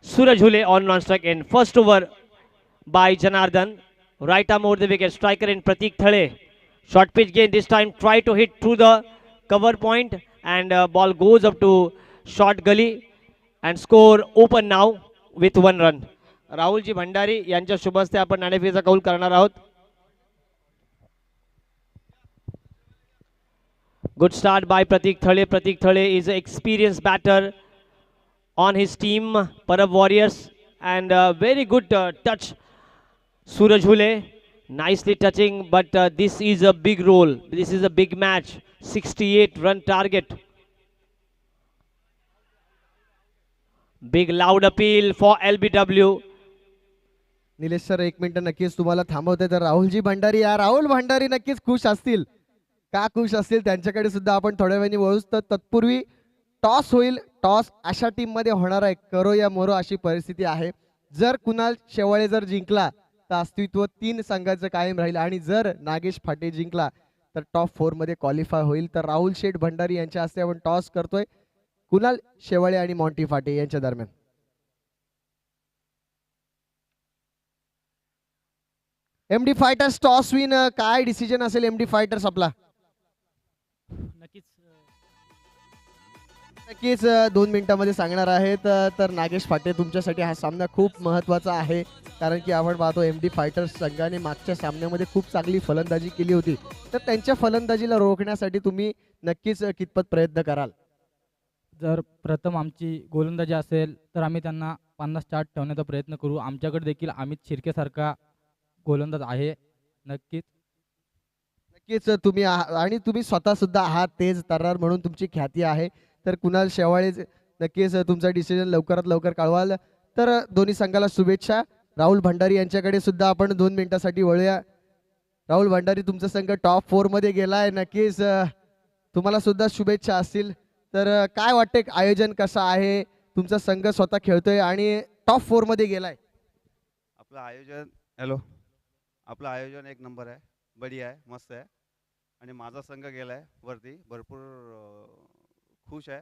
Suraj Hule on non-strike end. First over by Janardhan. Right arm over the wicket. Striker end Pratik Thale. Short pitch gain this time. Try to hit through the cover point and ball goes up to short gully. And score open now with 1 run. Rahulji Bhandari यांच्या शुभ हस्ते आपण नाणेफेकीचा कौल करणार आहोत. Good start by Pratik Thale. Pratik Thale is an experienced batter on his team Parab Warriors and very good touch. Suraj Hule nicely touching, but this is a big role. This is a big match. 68 run target. Big loud appeal for LBW. Nilesh sir एक minute नक्कीच तुम्हाला थांबवते. तर राहुलजी भंडारी राहुल भंडारी नक्कीच खुश असतील. का खुश असतील त्यांच्याकडे सुद्धा आपण थोड्या वेळाने वळूच. तर तत्पूर्वी टॉस होईल. टॉस अशा टीम मध्ये होणार आहे करो या मरो अशी परिस्थिती आहे. जर कुणाल शेवाळे जर जिंकला तर अस्तित्व 3 संघाचं कायम राहील आणि जर नागेश फाटे जिंकला तर टॉप 4 मध्ये क्वालिफाय होईल. तर राहुल शेठ भंडारी यांच्या हस्ते आपण टॉस करतोय कुणाल शेवाळे आणि मॉन्टी फाटे यांच्या दरम्यान. MD फायटर्स टॉस विन काय डिसिजन असेल MD फायटर्स आपला? नक्कीच 2 मिनिटांमध्ये सांगणार आहेत. तर नागेश फाटे तुमच्यासाठी हा सामना खूप महत्त्वाचा आहे कारण की आपण पाहतो MD फायटर्स संघाने मागच्या सामन्यामध्ये खूप चांगली फलंदाजी केली होती. तर त्यांच्या फलंदाजीला रोखण्यासाठी तुम्ही नक्कीच कितपत प्रयत्न कराल? जर प्रथम आमची गोलंदाजी असेल तर आम्ही त्यांना 50 चार्ट ठेवण्याचा प्रयत्न करू. आमच्याकडे देखील अमित शिर्केसारखा गोलंदाज आहे. नक्कीच तुम्ही आणि तुम्ही स्वतः सुद्धा आहात तेज तर्रार म्हणून तुमची ख्याती आहे. तर कुणाल शेवाळे नक्कीच तुमचा डिसिजन लवकरात लवकर कळवाल. तर दोन्ही संघाला शुभेच्छा. राहुल भंडारी यांच्याकडे सुद्धा आपण 2 मिनिटांसाठी वळूया. राहुल भंडारी तुमचा संघ टॉप 4 मध्ये गेलाय. नक्कीच तुम्हाला सुद्धा शुभेच्छा असतील. तर काय वाटते आयोजन कसं आहे? तुमचा संघ स्वतः खेळतोय आणि टॉप 4 मध्ये गेलाय. आपलं आयोजन एक नंबर आहे. बढिया आहे, मस्त आहे आणि माझा संघ गेलाय वरती. भरपूर खुश आहे.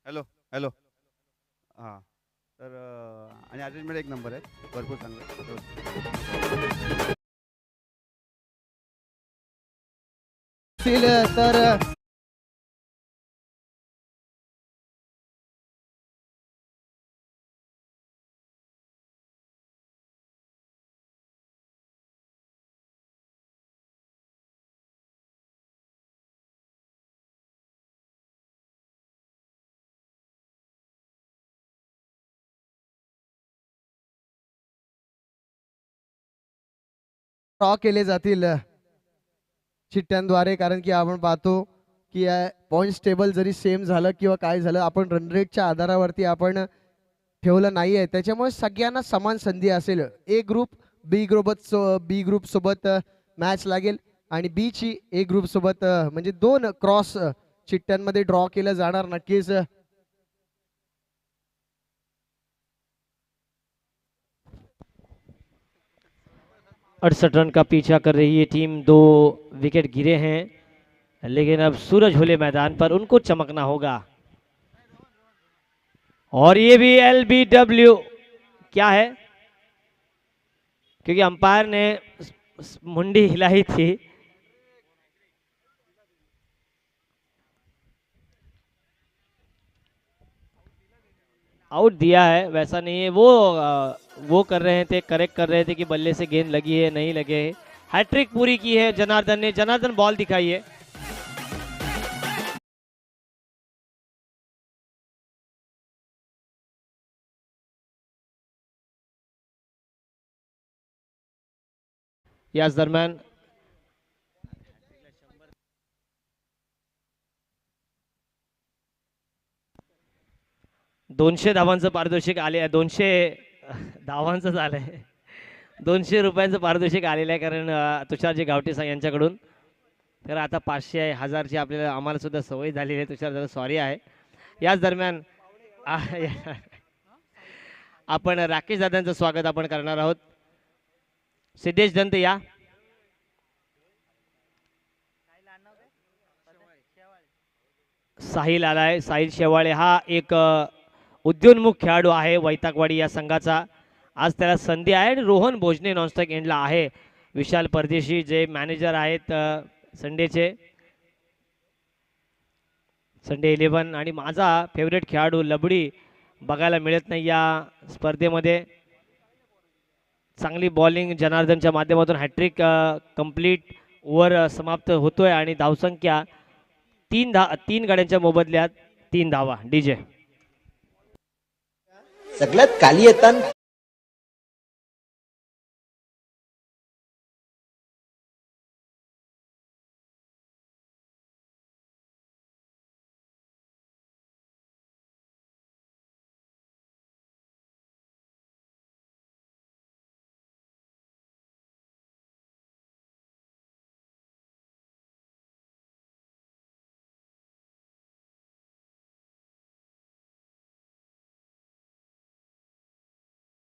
हॅलो हां. तर आणि अरेंजमेंट एक नंबर आहे. भरपूर चांगलं. तर ड्रॉ केले जातील चिठ्ठ्यांद्वारे कारण की आपण पाहतो की पॉइंट्स टेबल जरी सेम झालं किंवा काय झालं आपण रन रेटच्या आधारावरती आपण ठेवलं नाही आहे. त्याच्यामुळे सगळ्यांना समान संधी असेल. ए ग्रुप बी ग्रुप सोबत मॅच लागेल आणि बी ची ए ग्रुप सोबत म्हणजे 2 क्रॉस चिठ्ठ्यांमध्ये ड्रॉ केलं जाणार. नक्कीच 68 रन का पीछा कर रही है टीम. 2 विकेट गिरे हैं लेकिन अब सूरज हुले मैदान पर उनको चमकना होगा. और ये भी LBW क्या है, क्योंकि अंपायर ने मुंडी हिलाई थी। आउट दिया है, वैसा नहीं है। वो कर रहे थे, करेक्ट कर रहे थे कि बल्ले से गेंद लगी है नहीं लगे है। हैट्रिक पूरी की है जनार्दन ने। जनार्दन बॉल दिखाइए। याच दरम्यान 200 धावांचं पारितोषिक आले, 200 धावांचं झालंय, 200 रुपयांचं पारितोषिक आलेलं आहे, कारण तुषारजी गावटे यांच्याकडून. तर आता 500 आहे, 1000ची आपल्याला आम्हाला सुद्धा सवय झालेली आहे. तुषार दादा सॉरी आहे. याच दरम्यान आपण राकेश दादांचं स्वागत आपण करणार आहोत. सिद्धेश दंत या. साहिल आलाय. साहिल शेवाळे हा एक उद्योन्मुख खेळाडू आहे वैतागवाडी या संघाचा. आज त्याला संधी आहे. आणि रोहन भोजने नॉनस्टॉक एंडला आहे. विशाल परदेशी जे मॅनेजर आहेत संडेचे, संडे 11. आणि माझा फेवरेट खेळाडू लबडी बघायला मिळत नाही या स्पर्धेमध्ये. चांगली बॉलिंग जनार्दनच्या माध्यमातून हॅट्रिक कंप्लीट. ओव्हर समाप्त होतोय आणि धावसंख्या 3 गाड्यांच्या मोबदल्यात 3 धावा. डीजे सगळ्यात खाली येताना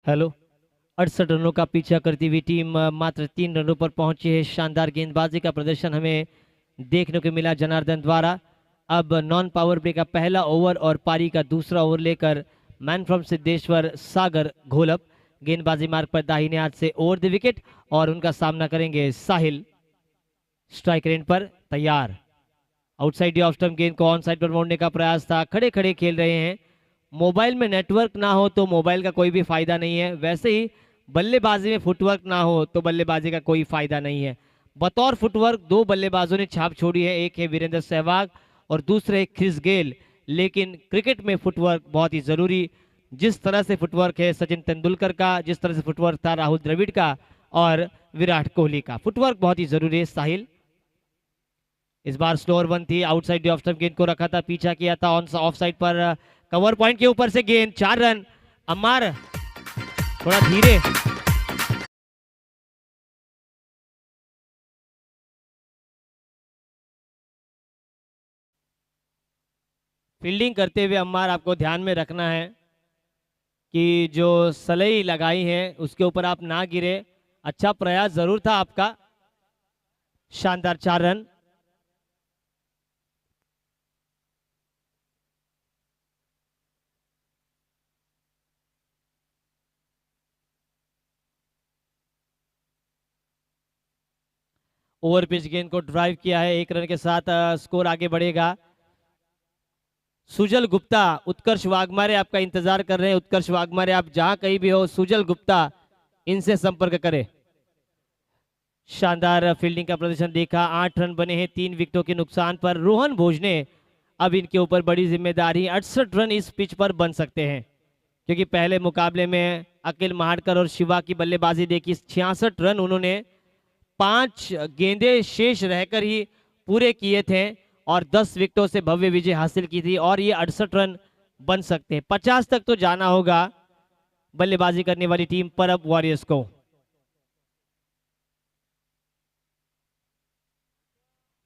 हेलो 68 रनों का पीछा करती हुई टीम मात्र 3 रनों पर पहुंची है. शानदार गेंदबाजी का प्रदर्शन हमें देखने को मिला जनार्दन द्वारा. अब नॉन पावर प्ले का पहला ओवर और पारी का दूसरा ओवर लेकर मैन फ्रॉम सिद्धेश्वर सागर घोलप गेंदबाजी मार्ग पर दाहिने हाथ से ओवर द विकेट और उनका सामना करेंगे साहिल. स्ट्राइक रेंज पर तैयार. आउटसाइड ऑफ स्टंप गेंद को ऑन साइड पर मोड़ने का प्रयास था. खड़े खड़े खेल रहे हैं. मोबाइल में नेटवर्क ना हो तो मोबाइल का कोई भी फायदा नहीं है. वैसे ही बल्लेबाजी में फुटवर्क ना हो तो बल्लेबाजी का कोई फायदा नहीं है. बतौर फुटवर्क 2 बल्लेबाजों ने छाप छोड़ी है. एक है वीरेंद्र सहवाग और दूसरे क्रिस गेल. लेकिन क्रिकेट में फुटवर्क बहुत ही जरूरी. जिस तरह से फुटवर्क है सचिन तेंदुलकर का, जिस तरह से फुटवर्क था राहुल द्रविड़ का और विराट कोहली का, फुटवर्क बहुत ही जरूरी है. साहिल इस बार स्लोअर वन थी. आउटसाइड ऑफ स्टंप गेंद को रखा था, पीछा किया था ऑन ऑफ साइड पर. कवर पॉइंट के ऊपर से गेंद. 4 रन. अम्मार थोड़ा धीरे. फील्डिंग करते हुए अम्मार आपको ध्यान में रखना है कि जो सलई लगाई है उसके ऊपर आप ना गिरे. अच्छा प्रयास जरूर था आपका. शानदार 4 रन. ओवर पिच गेंद को ड्राइव किया है. 1 रन के साथ स्कोर आगे बढ़ेगा. सुजल गुप्ता, उत्कर्ष वाघमारे आपका इंतजार कर रहे हैं. उत्कर्ष वाघमारे आप जहां कहीं भी हो, सुजल गुप्ता इनसे संपर्क करें. शानदार फील्डिंग का प्रदर्शन देखा. 8 रन बने हैं 3 विकेटों के नुकसान पर. रोहन भोजने अब इनके ऊपर बड़ी जिम्मेदारी. 68 रन इस पिच पर बन सकते हैं क्योंकि पहले मुकाबले में अखिल महाड़कर और शिवा की बल्लेबाजी देखी. 66 रन उन्होंने 5 गेंदे शेष रहकर ही पूरे किए थे और 10 विकेटों से भव्य विजय हासिल की थी. और ये 68 रन बन सकते हैं. 50 तक तो जाना होगा बल्लेबाजी करने वाली टीम परब वॉरियर्स को.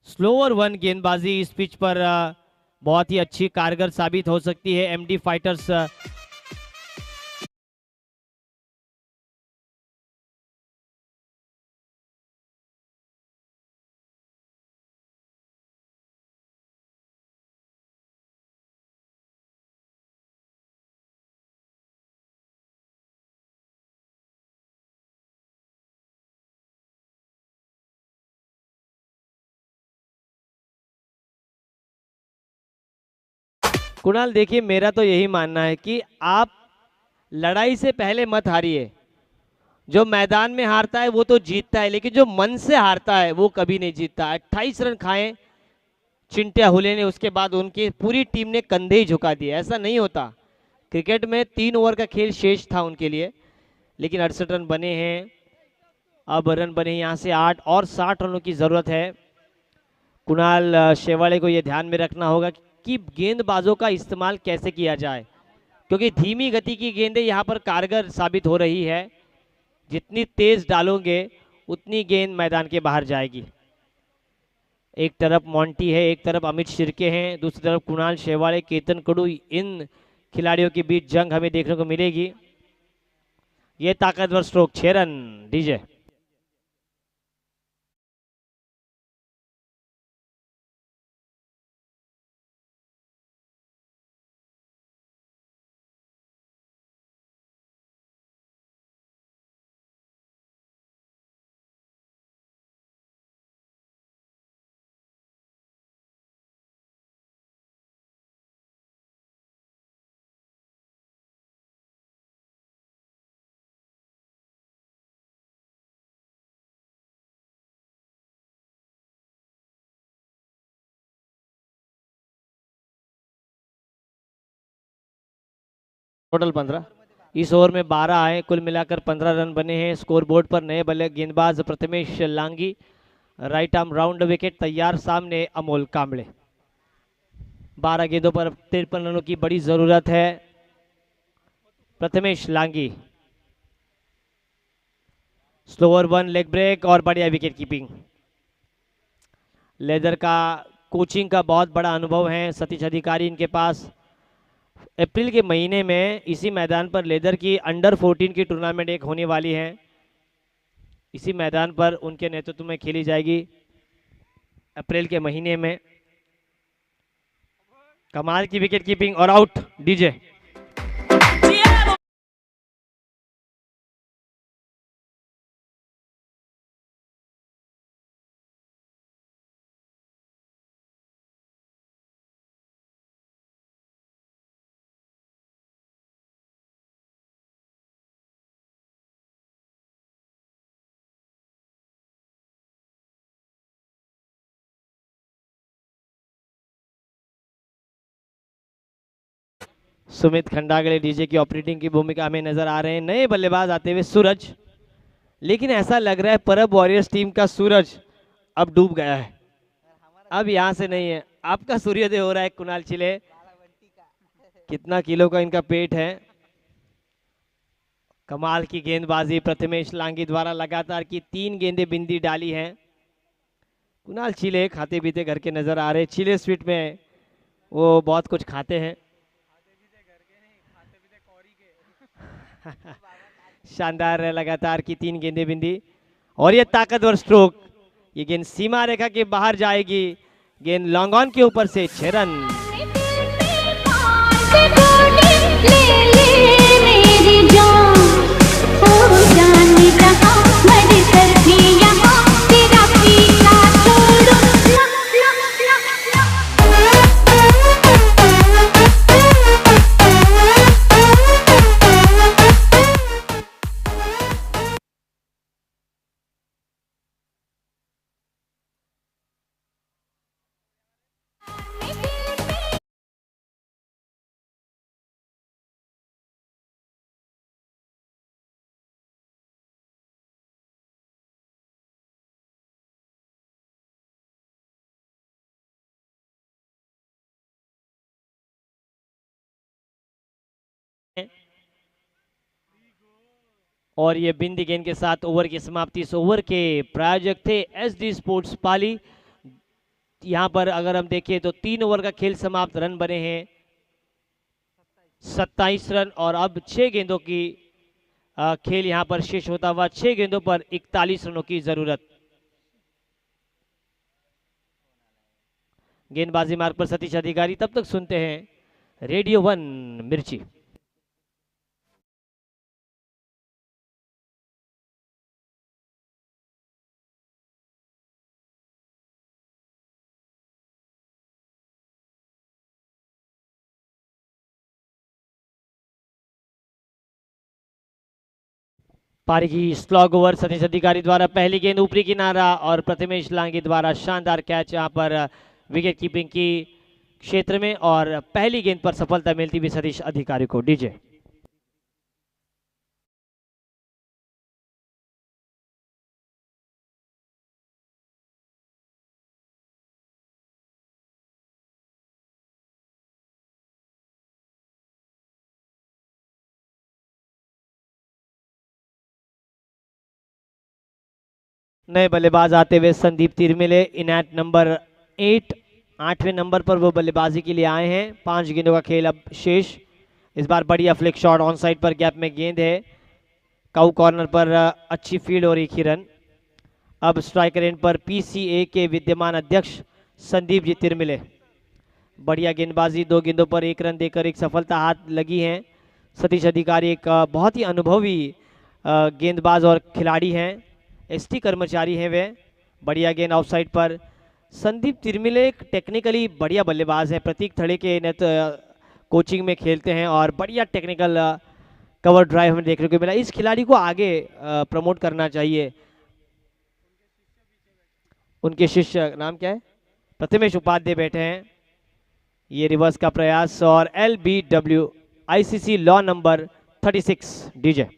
स्लोअर वन गेंदबाजी इस पिच पर बहुत ही अच्छी कारगर साबित हो सकती है. एमडी फाइटर्स कुणाल देखिए, मेरा तो यही मानना है कि आप लड़ाई से पहले मत हारिए। जो मैदान में हारता है वो तो जीतता है, लेकिन जो मन से हारता है वो कभी नहीं जीतता। 28 रन खाए चिंट्या हुले ने, उसके बाद उनकी पूरी टीम ने कंधे ही झुका दिए। ऐसा नहीं होता। क्रिकेट में 3 ओवर का खेल शेष था उनके लिए, लेकिन 68 रन बने हैं। अब रन बने यहाँ से 8 और 60 रनों की जरूरत है। कुणाल शेवाड़े को यह ध्यान में रखना होगा कि गेंदबाजों का इस्तेमाल कैसे किया जाए, क्योंकि धीमी गति की गेंदें यहाँ पर कारगर साबित हो रही है। जितनी तेज डालोगे उतनी गेंद मैदान के बाहर जाएगी। एक तरफ मोंटी है, एक तरफ अमित शिर्के हैं, दूसरी तरफ कुणाल शेवाड़े, केतन कडू। इन खिलाड़ियों के बीच जंग हमें देखने को मिलेगी। ये ताकतवर स्ट्रोक, 6 रन डीजे। टोटल 15। इस ओवर में 12 आए, कुल मिलाकर 15 रन बने हैं। स्कोर बोर्ड पर नए बल्ले गेंदबाज Prathamesh Langi, right arm round wicket तैयार, सामने अमोल कांबळे। 12 गेंदों पर 53 रनों की बड़ी जरूरत है। Prathamesh Langi, slower 1 leg break और बढ़िया विकेट कीपिंग। लेदर का कोचिंग का बहुत बड़ा अनुभव है सतीश अधिकारी इनके पास। अप्रैल के महीने में इसी मैदान पर लेदर की अंडर 14 की टूर्नामेंट एक होने वाली है। इसी मैदान पर उनके नेतृत्व में खेली जाएगी अप्रैल के महीने में। कमाल की विकेट कीपिंग और out DJ. Sumit Khandagale DJ की ऑपरेटिंग की भूमिका में नजर आ रहे हैं। नए बल्लेबाज आते हुए सूरज, लेकिन ऐसा लग रहा है परब वॉरियर्स टीम का सूरज अब डूब गया है। अब यहां से नहीं है, आपका सूर्योदय हो रहा है कुणाल चिले। कितना किलो का इनका पेट है। कमाल की गेंदबाजी प्रथमेश लांगी द्वारा, लगातार की 3 गेंदें बिंदी डाली हैं। कुणाल चिले खाते पीते घर के नजर आ रहे। चिले स्वीट में वो बहुत कुछ खाते हैं। शानदार है, लगातार की 3 गेंदें बिंदी और ये ताकतवर स्ट्रोक। ये गेंद सीमा रेखा के बाहर जाएगी। गेंद लॉन्ग ऑन के ऊपर से 6 रन। और ये बिंदी गेंद के साथ ओवर की समाप्ति। इस ओवर के प्रायोजक थे एसडी स्पोर्ट्स पाली। यहां पर अगर हम देखें तो 3 ओवर का खेल समाप्त, रन बने हैं 27 रन और अब 6 गेंदों की खेल यहां पर शेष होता हुआ। 6 गेंदों पर 41 रनों की जरूरत। गेंदबाजी मार्ग पर सतीश अधिकारी। तब तक सुनते हैं रेडियो 1 मिर्ची। पारी की स्लॉग ओवर सतीश अधिकारी द्वारा पहली गेंद ऊपरी किनारा और प्रथमेश लांगी द्वारा शानदार कैच यहाँ पर विकेट कीपिंग की क्षेत्र में और पहली गेंद पर सफलता मिलती हुई सतीश अधिकारी को। डीजे नए बल्लेबाज आते हुए संदीप तिरमिले इनैट नंबर 8 8वें नंबर पर वो बल्लेबाजी के लिए आए हैं। 5 गेंदों का खेल अब शेष। इस बार बढ़िया फ्लिक शॉट ऑन साइड पर गैप में गेंद है। काउ कॉर्नर पर अच्छी फील्ड और एक ही रन। अब स्ट्राइकर एंड पर पीसीए के विद्यमान अध्यक्ष संदीप जी तिरमिले। बढ़िया गेंदबाजी, 2 गेंदों पर 1 रन देकर एक सफलता हाथ लगी है। सतीश अधिकारी एक बहुत ही अनुभवी गेंदबाज और खिलाड़ी हैं, एसटी कर्मचारी हैं वे। बढ़िया गेंद ऑफ साइड पर। संदीप तिरमिले एक टेक्निकली बढ़िया बल्लेबाज हैं, प्रतीक थड़े के कोचिंग में खेलते हैं और बढ़िया टेक्निकल कवर ड्राइव हमें देखने को मिला। इस खिलाड़ी को आगे प्रमोट करना चाहिए। उनके शिष्य नाम क्या है? प्रथमेश उपाध्याय बैठे हैं। ये रिवर्स का प्रयास और LBW ICC law number 36 DJ.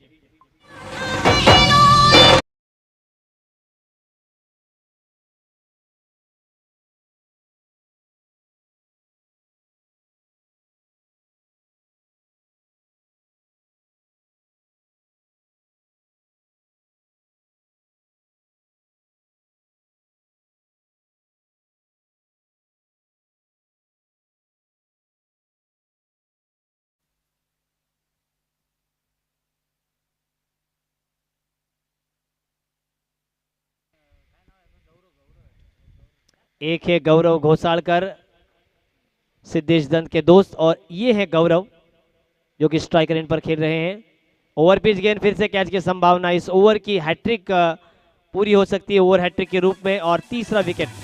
एक है गौरव घोसालकर, सिद्धेश दंत के दोस्त, और ये है गौरव जो कि स्ट्राइकर एंड पर खेल रहे हैं। ओवर पिच गेंद, फिर से कैच की संभावना। इस ओवर की हैट्रिक पूरी हो सकती है ओवर हैट्रिक के रूप में और तीसरा विकेट।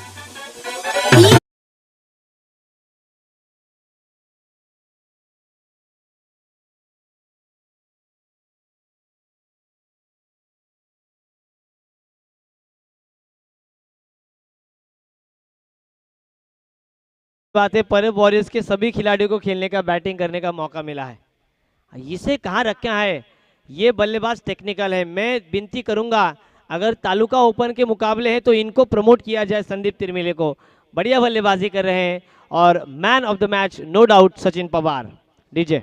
बात है, पंजाब वॉरियर्स के सभी खिलाड़ियों को खेलने का, बैटिंग करने का मौका मिला है। इसे कहाँ रखा है? ये बल्लेबाज टेक्निकल है। मैं विनती करूंगा अगर तालुका ओपन के मुकाबले हैं तो इनको प्रमोट किया जाए। संदीप तिरमिले को बढ़िया बल्लेबाजी कर रहे हैं और man of the match no doubt Sachin Pawar. DJ